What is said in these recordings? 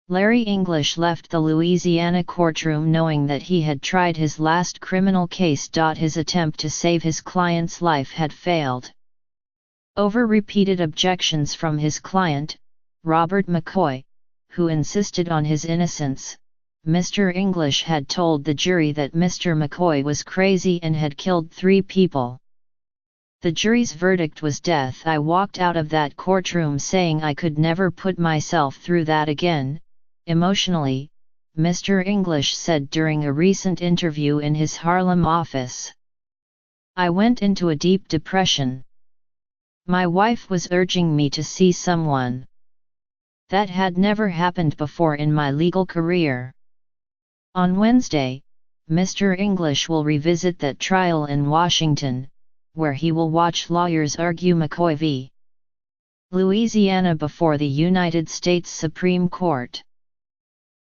Larry English left the Louisiana courtroom knowing that he had tried his last criminal case. His attempt to save his client's life had failed. Over repeated objections from his client, Robert McCoy, who insisted on his innocence, Mr. English had told the jury that Mr. McCoy was crazy and had killed 3 people. The jury's verdict was death. I walked out of that courtroom saying I could never put myself through that again, emotionally, Mr. English said during a recent interview in his Harlem office. I went into a deep depression. My wife was urging me to see someone. That had never happened before in my legal career. On Wednesday, Mr. English will revisit that trial in Washington, where he will watch lawyers argue McCoy v. Louisiana before the United States Supreme Court.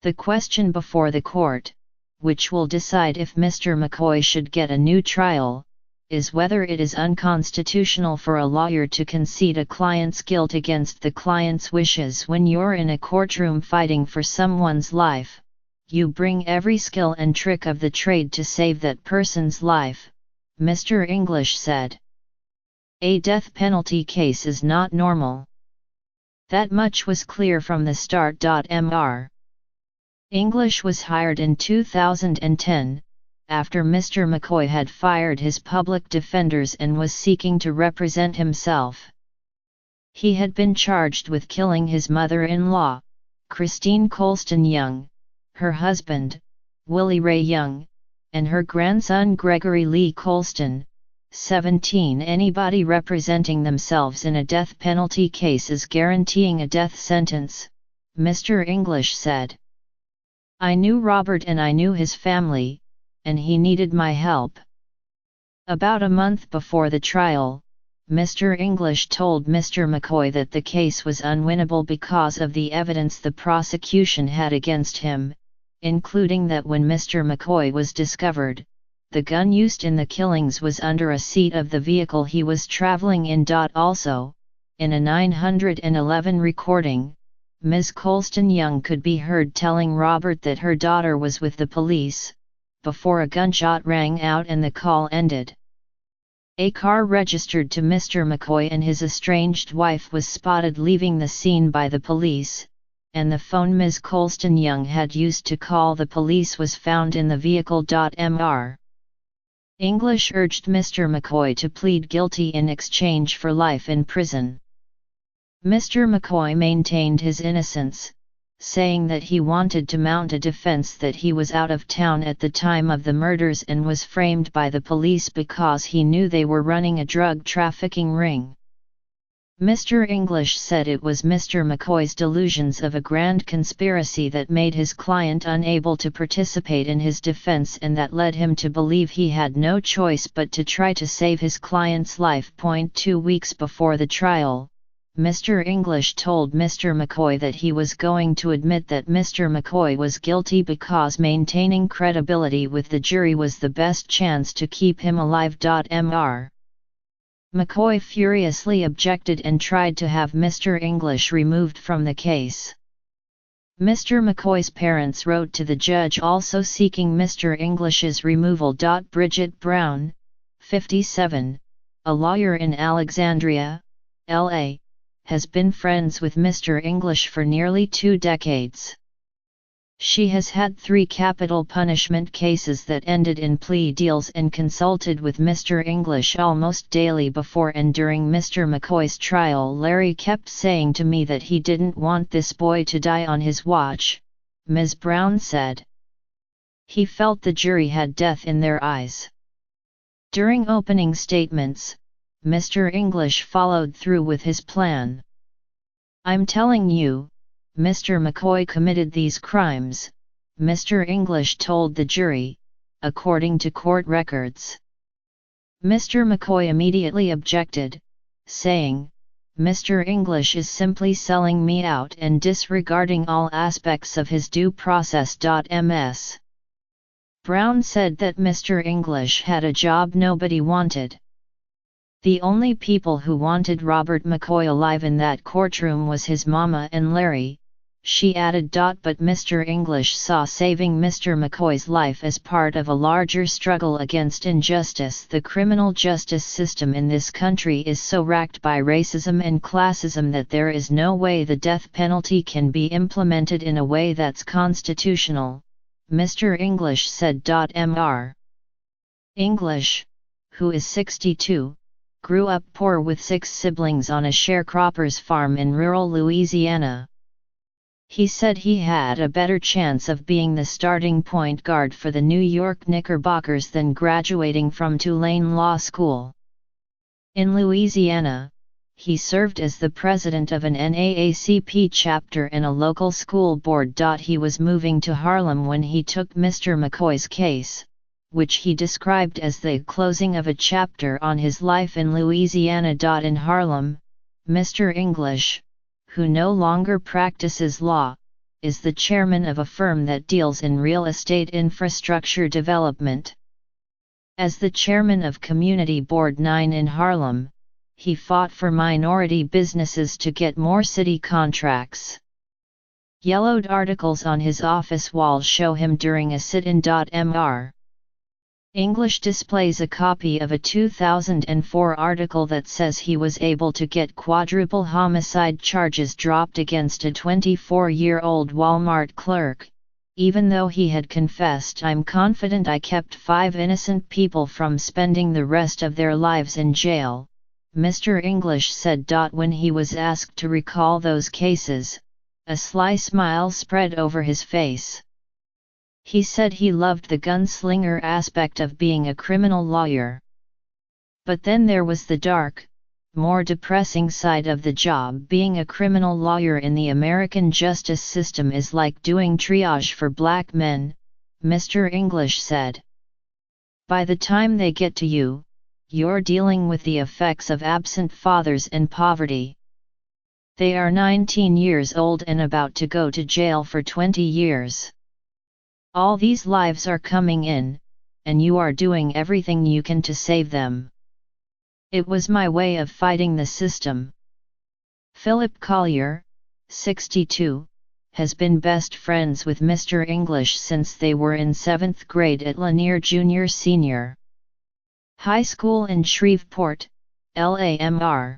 The question before the court, which will decide if Mr. McCoy should get a new trial, is whether it is unconstitutional for a lawyer to concede a client's guilt against the client's wishes. When you're in a courtroom fighting for someone's life, you bring every skill and trick of the trade to save that person's life, Mr. English said. A death penalty case is not normal. That much was clear from the start. Mr. English was hired in 2010, after Mr. McCoy had fired his public defenders and was seeking to represent himself. He had been charged with killing his mother-in-law, Christine Colston Young, her husband, Willie Ray Young, and her grandson Gregory Lee Colston, 17. Anybody representing themselves in a death penalty case is guaranteeing a death sentence, Mr. English said. I knew Robert and I knew his family, and he needed my help. About a month before the trial, Mr. English told Mr. McCoy that the case was unwinnable because of the evidence the prosecution had against him, including that when Mr. McCoy was discovered, the gun used in the killings was under a seat of the vehicle he was traveling in. Also, in a 911 recording, Ms. Colston Young could be heard telling Robert that her daughter was with the police, before a gunshot rang out and the call ended. A car registered to Mr. McCoy and his estranged wife was spotted leaving the scene by the police, and the phone Ms. Colston Young had used to call the police was found in the vehicle. Mr. English urged Mr. McCoy to plead guilty in exchange for life in prison. Mr. McCoy maintained his innocence, saying that he wanted to mount a defense that he was out of town at the time of the murders and was framed by the police because he knew they were running a drug trafficking ring. Mr. English said it was Mr. McCoy's delusions of a grand conspiracy that made his client unable to participate in his defense and that led him to believe he had no choice but to try to save his client's life. 2 weeks before the trial, Mr. English told Mr. McCoy that he was going to admit that Mr. McCoy was guilty because maintaining credibility with the jury was the best chance to keep him alive. Mr. McCoy furiously objected and tried to have Mr. English removed from the case. Mr. McCoy's parents wrote to the judge also seeking Mr. English's removal. Bridget Brown, 57, a lawyer in Alexandria, LA, has been friends with Mr. English for nearly 2 decades. She has had 3 capital punishment cases that ended in plea deals and consulted with Mr. English almost daily before and during Mr. McCoy's trial. Larry kept saying to me that he didn't want this boy to die on his watch, Ms. Brown said. He felt the jury had death in their eyes. During opening statements, Mr. English followed through with his plan. I'm telling you, Mr. McCoy committed these crimes, Mr. English told the jury, according to court records. Mr. McCoy immediately objected, saying, Mr. English is simply selling me out and disregarding all aspects of his due process. Ms. Brown said that Mr. English had a job nobody wanted. The only people who wanted Robert McCoy alive in that courtroom was his mama and Larry, she added. But Mr. English saw saving Mr. McCoy's life as part of a larger struggle against injustice. The criminal justice system in this country is so racked by racism and classism that there is no way the death penalty can be implemented in a way that's constitutional, Mr. English said. Mr. English, who is 62, grew up poor with 6 siblings on a sharecropper's farm in rural Louisiana. He said he had a better chance of being the starting point guard for the New York Knickerbockers than graduating from Tulane Law School. In Louisiana, he served as the president of an NAACP chapter and a local school board. He was moving to Harlem when he took Mr. McCoy's case, which he described as the closing of a chapter on his life in Louisiana. In Harlem, Mr. English, who no longer practices law, is the chairman of a firm that deals in real estate infrastructure development. As the chairman of Community Board 9 in Harlem, he fought for minority businesses to get more city contracts. Yellowed articles on his office wall show him during a sit-in. Mr. English displays a copy of a 2004 article that says he was able to get quadruple homicide charges dropped against a 24-year-old Walmart clerk, even though he had confessed. "I'm confident I kept 5 innocent people from spending the rest of their lives in jail," Mr. English said. When he was asked to recall those cases, a sly smile spread over his face. He said he loved the gunslinger aspect of being a criminal lawyer. But then there was the dark, more depressing side of the job. Being a criminal lawyer in the American justice system is like doing triage for black men, Mr. English said. By the time they get to you, you're dealing with the effects of absent fathers and poverty. They are 19 years old and about to go to jail for 20 years. All these lives are coming in, and you are doing everything you can to save them. It was my way of fighting the system. Philip Collier, 62, has been best friends with Mr. English since they were in 7th grade at Lanier Junior Senior High School in Shreveport, LAMR.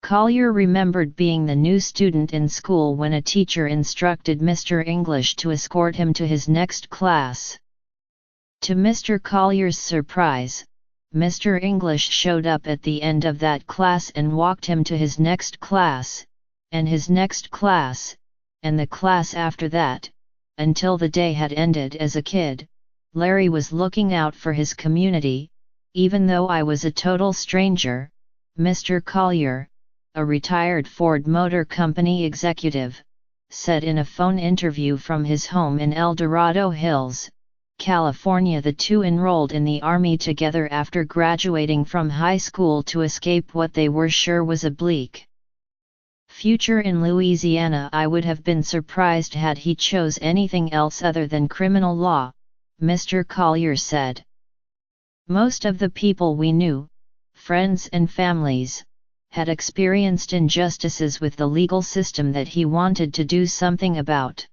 Collier remembered being the new student in school when a teacher instructed Mr. English to escort him to his next class. To Mr. Collier's surprise, Mr. English showed up at the end of that class and walked him to his next class, and his next class, and the class after that, until the day had ended. As a kid, Larry was looking out for his community, even though I was a total stranger, Mr. Collier, a retired Ford Motor Company executive, said in a phone interview from his home in El Dorado Hills, California. The two enrolled in the Army together after graduating from high school to escape what they were sure was a bleak future in Louisiana. I would have been surprised had he chose anything else other than criminal law, Mr. Collier said. Most of the people we knew, friends and families, had experienced injustices with the legal system that he wanted to do something about.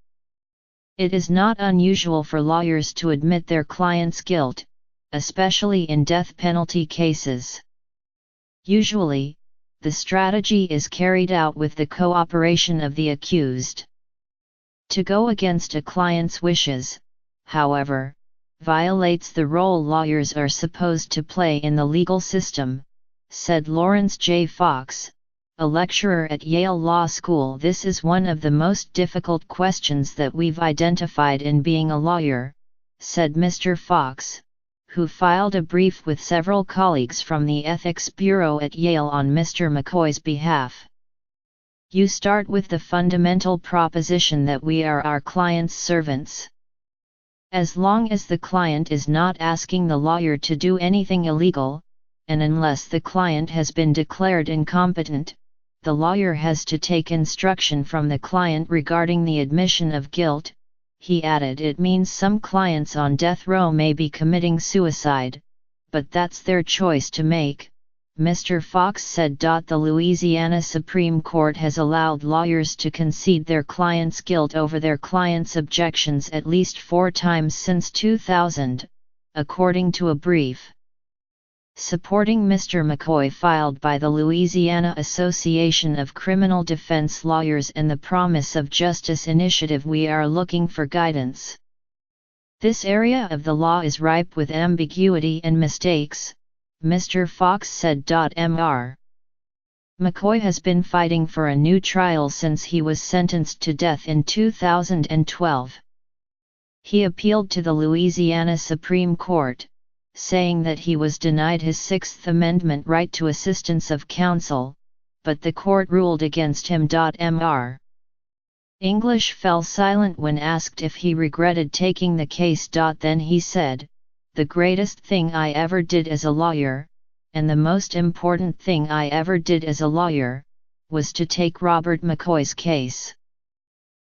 It is not unusual for lawyers to admit their client's guilt, especially in death penalty cases. Usually, the strategy is carried out with the cooperation of the accused. To go against a client's wishes, however, violates the role lawyers are supposed to play in the legal system, said Lawrence J. Fox, a lecturer at Yale Law School. This is one of the most difficult questions that we've identified in being a lawyer, said Mr. Fox, who filed a brief with several colleagues from the Ethics Bureau at Yale on Mr. McCoy's behalf. You start with the fundamental proposition that we are our client's servants. As long as the client is not asking the lawyer to do anything illegal, and unless the client has been declared incompetent, the lawyer has to take instruction from the client regarding the admission of guilt, he added. It means some clients on death row may be committing suicide, but that's their choice to make, Mr. Fox said. The Louisiana Supreme Court has allowed lawyers to concede their clients' guilt over their clients' objections at least 4 times since 2000, according to a brief supporting Mr. McCoy filed by the Louisiana Association of Criminal Defense Lawyers and the Promise of Justice Initiative. We are looking for guidance. This area of the law is ripe with ambiguity and mistakes, Mr. Fox said. Mr. McCoy has been fighting for a new trial since he was sentenced to death in 2012. He appealed to the Louisiana Supreme Court, saying that he was denied his Sixth Amendment right to assistance of counsel, but the court ruled against him. Mr. English fell silent when asked if he regretted taking the case. Then he said, "The greatest thing I ever did as a lawyer, and the most important thing I ever did as a lawyer, was to take Robert McCoy's case."